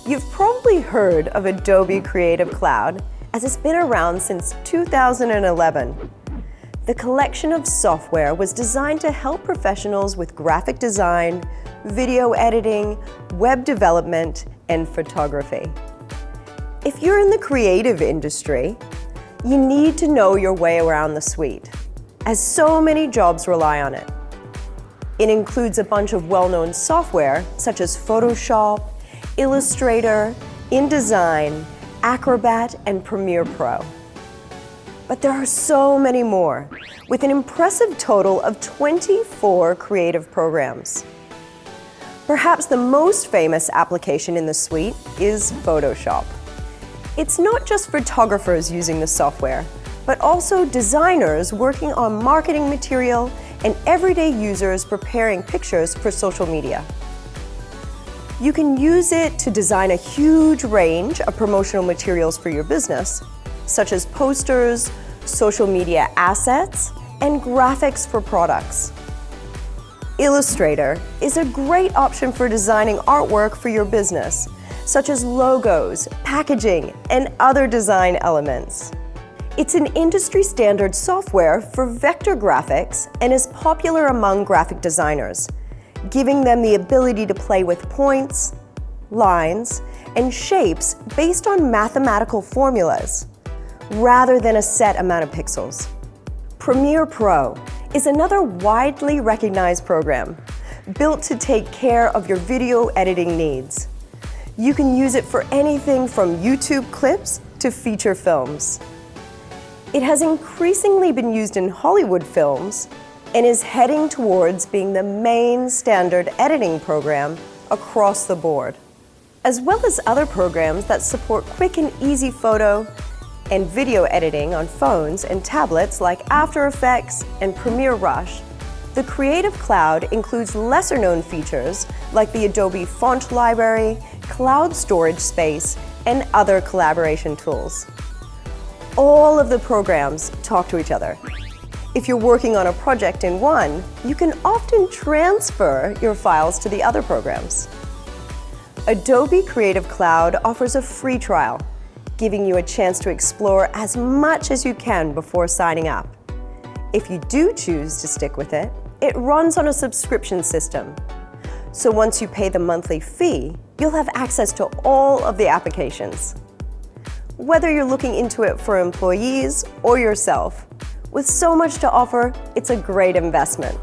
You've probably heard of Adobe Creative Cloud, as it's been around since 2011. The collection of software was designed to help professionals with graphic design, video editing, web development, and photography. If you're in the creative industry, you need to know your way around the suite, as so many jobs rely on it. It includes a bunch of well-known software such as Photoshop, Illustrator, InDesign, Acrobat, and Premiere Pro. But there are so many more, with an impressive total of 24 creative programs. Perhaps the most famous application in the suite is Photoshop. It's not just photographers using the software, but also designers working on marketing material and everyday users preparing pictures for social media. You can use it to design a huge range of promotional materials for your business, such as posters, social media assets, and graphics for products. Illustrator is a great option for designing artwork for your business, such as logos, packaging, and other design elements. It's an industry-standard software for vector graphics and is popular among graphic designers, giving them the ability to play with points, lines, and shapes based on mathematical formulas, rather than a set amount of pixels. Premiere Pro is another widely recognized program, built to take care of your video editing needs. You can use it for anything from YouTube clips to feature films. It has increasingly been used in Hollywood films and is heading towards being the main standard editing program across the board, as well as other programs that support quick and easy photo and video editing on phones and tablets like After Effects and Premiere Rush. The Creative Cloud includes lesser-known features like the Adobe Font Library, Cloud Storage Space, and other collaboration tools. All of the programs talk to each other. If you're working on a project in one, you can often transfer your files to the other programs. Adobe Creative Cloud offers a free trial, giving you a chance to explore as much as you can before signing up. If you do choose to stick with it, it runs on a subscription system. So once you pay the monthly fee, you'll have access to all of the applications. Whether you're looking into it for employees or yourself, with so much to offer, it's a great investment.